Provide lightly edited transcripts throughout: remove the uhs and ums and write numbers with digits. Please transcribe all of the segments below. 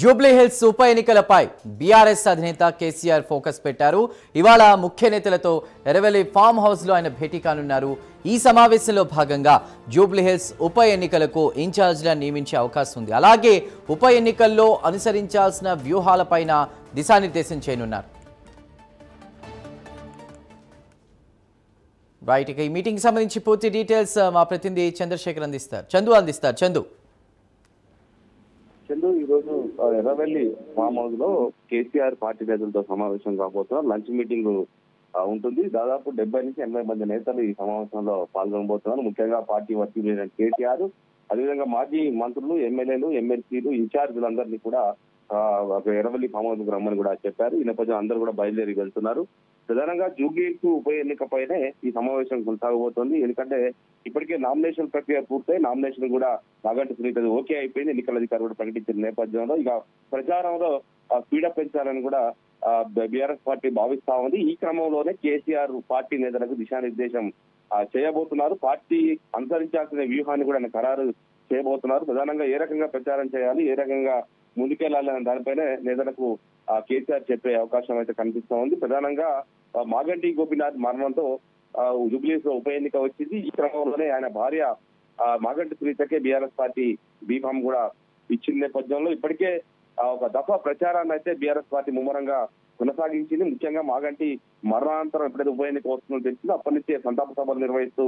Jubilee hills ఉప ఎన్నికలపై BRS అధినేత కేసీఆర్ ఫోకస్ పెట్టారు. ఇవాళ ముఖ్య నేతలతో ఎర్రవెల్లి ఫామ్ హౌస్ లో ఆయన భేటీ కానున్నారు. ఈ సమావేశంలో భాగంగా జూబ్లీ హిల్స్ ఉప ఎన్నికలకు ఇన్ఛార్జిగా నియమించే అవకాశం ఉంది. అలాగే ఉప ఎన్నికల్లో అనుసరించాల్సిన వ్యూహాలపైన దిశానిర్దేశం చేయనున్నారు. రైట్, ఇక ఈ మీటింగ్ సంబంధించి పూర్తి డీటెయిల్స్ మా ప్రతినిధి చంద్రశేఖర్ అందిస్తారు. చందు ఈ రోజు ఎర్రవెల్లి ఫామ్ హౌస్ లో కేసీఆర్ పార్టీ నేతలతో సమావేశం కాబోతున్నారు. లంచ్ మీటింగ్ ఉంటుంది. దాదాపు 70 నుంచి 80 మంది నేతలు ఈ సమావేశంలో పాల్గొనబోతున్నారు. ముఖ్యంగా పార్టీ వర్కింగ్ ప్రెసిడెంట్ కేసీఆర్, అదేవిధంగా మాజీ మంత్రులు, ఎమ్మెల్యేలు, ఎమ్మెల్సీలు, ఇన్ఛార్జీలందరినీ కూడా ఎర్రవెల్లి ఫామ్ హౌస్ కు రమ్మని కూడా చెప్పారు. ఈ నేపథ్యం అందరూ కూడా బయలుదేరి వెళ్తున్నారు. ప్రధానంగా జూబ్లీ హిల్స్ ఉప ఎన్నికపైనే ఈ సమావేశం కొనసాగబోతోంది. ఎందుకంటే ఇప్పటికే నామినేషన్ ప్రక్రియ పూర్తయి నామినేషన్ కూడా నాగంటి సునీత ఓకే అయిపోయింది. ఎన్నికల అధికారులు కూడా ప్రకటించిన నేపథ్యంలో ఇక ప్రచారంలో స్పీడప్ పెంచాలని కూడా బీఆర్ఎస్ పార్టీ భావిస్తా ఉంది. ఈ క్రమంలోనే కేసీఆర్ పార్టీ నేతలకు దిశానిర్దేశం చేయబోతున్నారు. పార్టీ అనుసరించాల్సిన వ్యూహాన్ని కూడా ఆయన ఖరారు చేయబోతున్నారు. ప్రధానంగా ఏ రకంగా ప్రచారం చేయాలి, ఏ రకంగా ముందుకెళ్లాలి అనే దానిపైన నేతలకు కేసీఆర్ చెప్పే అవకాశం అయితే కనిపిస్తా ఉంది. ప్రధానంగా మాగంటి గోపీనాథ్ మరణంతో జూబ్లీస్ లో ఉప ఎన్నిక వచ్చింది. ఈ క్రమంలోనే ఆయన భార్య మాగంటి సునీతకే బీఆర్ఎస్ పార్టీ బీఫామ్ కూడా ఇచ్చిన నేపథ్యంలో ఇప్పటికే ఒక దఫా ప్రచారాన్ని అయితే బీఆర్ఎస్ పార్టీ ముమ్మరంగా కొనసాగించింది. ముఖ్యంగా మాగంటి మరణానంతరం ఎప్పుడైతే ఉప ఎన్నిక వస్తుందో తెలిసిందో అప్పటి నుంచే సంతాప సభలు నిర్వహిస్తూ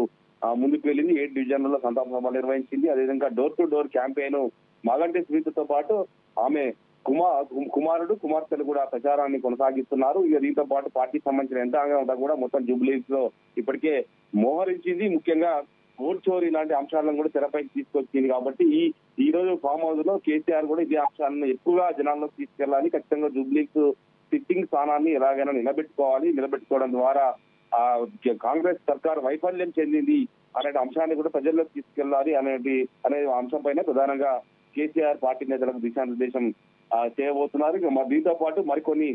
ముందుకు వెళ్ళింది. 7 డివిజన్లలో సంతాప సభలు నిర్వహించింది. అదేవిధంగా door to door campaign Maganti సునీతతో పాటు ఆమె కుమారుడు, కుమార్తెలు కూడా ప్రచారాన్ని కొనసాగిస్తున్నారు. ఇక దీంతో పాటు పార్టీకి సంబంధించిన యంత్రాంగం అంతా కూడా మొత్తం జూబ్లీస్ లో ఇప్పటికే మోహరించింది. ముఖ్యంగా ఓట్ చోరీ ఇలాంటి అంశాలను కూడా తెరపైకి తీసుకొచ్చింది. కాబట్టి ఈ రోజు ఫామ్ హౌస్ లో కేసీఆర్ కూడా ఇదే అంశాలను ఎక్కువగా జనాల్లోకి తీసుకెళ్లాలి, ఖచ్చితంగా జూబ్లీస్ సిట్టింగ్ స్థానాన్ని ఎలాగైనా నిలబెట్టుకోవడం ద్వారా కాంగ్రెస్ సర్కార్ వైఫల్యం చెందింది అనే అంశాన్ని కూడా ప్రజల్లోకి తీసుకెళ్లాలి అనే అంశంపైన ప్రధానంగా కేసీఆర్ పార్టీ నేతలకు దిశానిర్దేశం చేయబోతున్నారు. ఇక దీంతో పాటు మరికొన్ని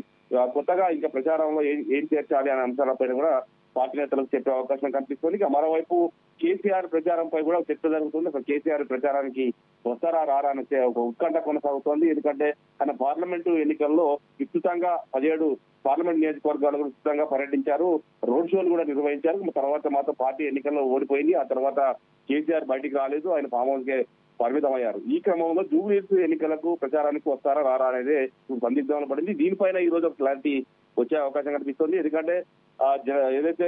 కొత్తగా ఇంకా ప్రచారంలో ఏం చేర్చాలి అనే అంశాలపైన కూడా పార్టీ నేతలకు చెప్పే అవకాశం కనిపిస్తుంది. ఇక మరోవైపు కేసీఆర్ ప్రచారంపై కూడా చర్చ జరుగుతుంది. అసలు కేసీఆర్ ప్రచారానికి వస్తారా రారా అనే ఒక ఉత్కంఠ కొనసాగుతోంది. ఎందుకంటే ఆయన పార్లమెంటు ఎన్నికల్లో విస్తృతంగా 17 పార్లమెంట్ నియోజకవర్గాలు విస్తృతంగా పర్యటించారు, రోడ్ షోలు కూడా నిర్వహించారు. తర్వాత మాత్రం పార్టీ ఎన్నికల్లో ఓడిపోయింది. ఆ తర్వాత కేసీఆర్ బయటికి రాలేదు, ఆయన ఫామ్ హౌస్ కే పరిమితమయ్యారు. ఈ క్రమంలో జూబ్లీ హిల్స్ ఎన్నికలకు ప్రచారానికి వస్తారా రారా అనేది సందిగ్ధంలో పడింది. దీనిపైన ఈ రోజు క్లారిటీ వచ్చే అవకాశం కనిపిస్తుంది. ఎందుకంటే ఏదైతే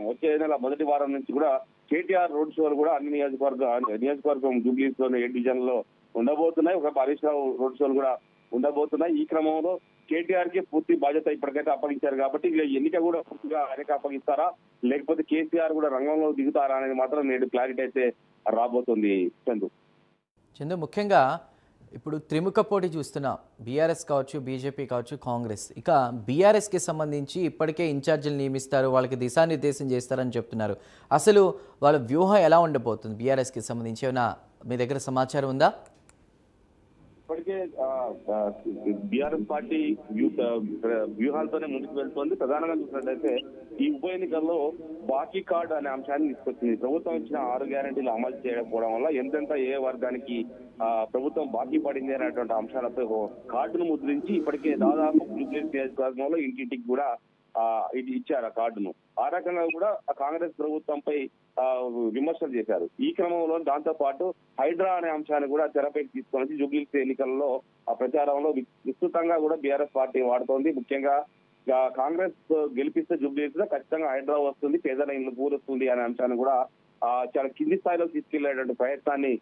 వచ్చే నెల మొదటి వారం నుంచి కూడా కేటీఆర్ రోడ్ షోలు కూడా అన్ని నియోజకవర్గం జూబ్లీ హిల్స్ లోని 7 డివిజన్లలో ఉండబోతున్నాయి. ఒక హరీష్ రావు రోడ్ షోలు కూడా ఉండబోతున్నాయి. ఈ క్రమంలో కేటీఆర్ కి పూర్తి బాధ్యత ఇప్పటికైతే అప్పగించారు. కాబట్టి ఎన్నిక కూడా పూర్తిగా ఆయనకి అప్పగిస్తారా, లేకపోతే కేసీఆర్ కూడా రంగంలో దిగుతారా అనేది మాత్రం నేడు క్లారిటీ అయితే రాబోతుంది. చందు, ముఖ్యంగా ఇప్పుడు త్రిముఖ పోటీ చూస్తున్నాం. బీఆర్ఎస్ కావచ్చు, బీజేపీ కావచ్చు, కాంగ్రెస్. ఇక బీఆర్ఎస్కి సంబంధించి ఇప్పటికే ఇన్ఛార్జీలు నియమిస్తారు, వాళ్ళకి దిశానిర్దేశం చేస్తారని చెప్తున్నారు. అసలు వాళ్ళ వ్యూహం ఎలా ఉండబోతుంది? బీఆర్ఎస్కి సంబంధించి ఏమైనా మీ దగ్గర సమాచారం ఉందా? ఇప్పటికే బీఆర్ఎస్ పార్టీ వ్యూహాలతోనే ముందుకు వెళ్తోంది. ప్రధానంగా చూసినట్లయితే ఈ ఉప ఎన్నికల్లో బాకీ కార్డు అనే అంశాన్ని తీసుకొచ్చింది. ప్రభుత్వం ఇచ్చిన 6 గ్యారెంటీలు అమలు చేయకపోవడం వల్ల ఎంతెంత ఏ వర్గానికి ప్రభుత్వం బాకీ పడింది అనేటువంటి అంశాలపై కార్డును ముద్రించి ఇప్పటికే దాదాపు జూబ్లీహిల్స్ నియోజకవర్గంలో ఇంటింటికి కూడా ఇది ఇచ్చారు ఆ కార్డును. ఆ రకంగా కూడా కాంగ్రెస్ ప్రభుత్వంపై విమర్శలు చేశారు. ఈ క్రమంలో దాంతో పాటు హైడ్రా అనే అంశాన్ని కూడా తెరపైకి తీసుకొని జూబ్లీహిల్స్ ఎన్నికల్లో ఆ ప్రచారంలో విస్తృతంగా కూడా బీఆర్ఎస్ పార్టీ వాడుతోంది. ముఖ్యంగా కాంగ్రెస్ గెలిపిస్తే జూబ్లీహిల్స్ లో ఖచ్చితంగా హైడ్రా వస్తుంది, పేదల ఇల్లు పూరుస్తుంది అనే అంశాన్ని కూడా చాలా కింది స్థాయిలో తీసుకెళ్లేటువంటి ప్రయత్నాన్ని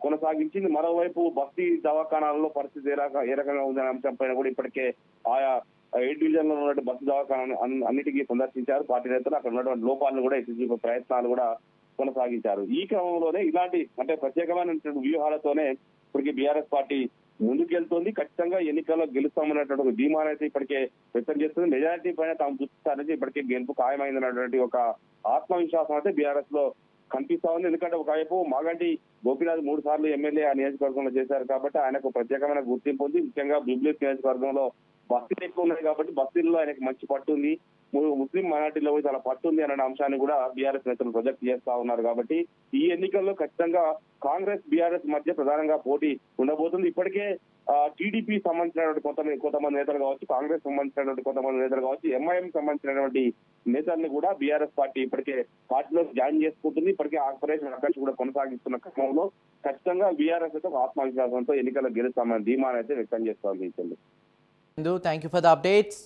కొనసాగించింది. మరోవైపు బస్తీ దవాఖానాలలో పరిస్థితి ఏ రకంగా ఉందనే అంశంపైన కూడా ఇప్పటికే ఆయా 7 డివిజన్లో ఉన్నటువంటి బస్సు దవాఖానా అన్నిటికీ సందర్శించారు పార్టీ నేతలు. అక్కడ ఉన్నటువంటి లోపాలను కూడా ఎత్తి చూపే ప్రయత్నాలు కూడా కొనసాగించారు. ఈ క్రమంలోనే ఇలాంటి ప్రత్యేకమైనటువంటి వ్యూహాలతోనే ఇప్పటికీ బీఆర్ఎస్ పార్టీ ముందుకెళ్తోంది. ఖచ్చితంగా ఎన్నికల్లో గెలుస్తామనేటువంటి ధీమాను అయితే ఇప్పటికే వ్యక్తం చేస్తుంది. మెజారిటీ పైన తాము చూస్తారని ఇప్పటికే గెలుపు ఖాయమైందన్నటువంటి ఒక ఆత్మవిశ్వాసం అయితే బీఆర్ఎస్ లో కనిపిస్తా ఉంది. ఎందుకంటే ఒకవైపు మాగంటి గోపీనాథ్ 3 సార్లు ఎమ్మెల్యే ఆ నియోజకవర్గంలో చేశారు కాబట్టి ఆయనకు ప్రత్యేకమైన గుర్తింపు ఉంది. ముఖ్యంగా జూబ్లీహిల్స్ నియోజకవర్గంలో బస్తీలు ఎక్కువ ఉన్నాయి కాబట్టి బస్తీల్లో ఆయనకు మంచి పట్టు ఉంది. ముస్లిం మైనార్టీలో చాలా పట్టుంది అనే అంశాన్ని కూడా బీఆర్ఎస్ నేతలు ప్రొజెక్ట్ చేస్తా ఉన్నారు. కాబట్టి ఈ ఎన్నికల్లో ఖచ్చితంగా కాంగ్రెస్ బీఆర్ఎస్ మధ్య ప్రధానంగా పోటీ ఉండబోతుంది. ఇప్పటికే టీడీపీ సంబంధించినటువంటి కొంతమంది నేతలు కావచ్చు, కాంగ్రెస్ సంబంధించినటువంటి కొంతమంది నేతలు కావచ్చు, ఎంఐఎం సంబంధించినటువంటి నేతల్ని కూడా బీఆర్ఎస్ పార్టీ ఇప్పటికే పార్టీలో జాయిన్ చేసుకుంటుంది. ఇప్పటికే ఆపరేషన్ ఆకాశ్ కూడా కొనసాగిస్తున్న క్రమంలో ఖచ్చితంగా బీఆర్ఎస్ అయితే ఒక ఆత్మవిశ్వాసంతో ఎన్నికల్లో గెలుస్తామని ధీమానైతే వ్యక్తం చేస్తోంది. Thank you for the updates.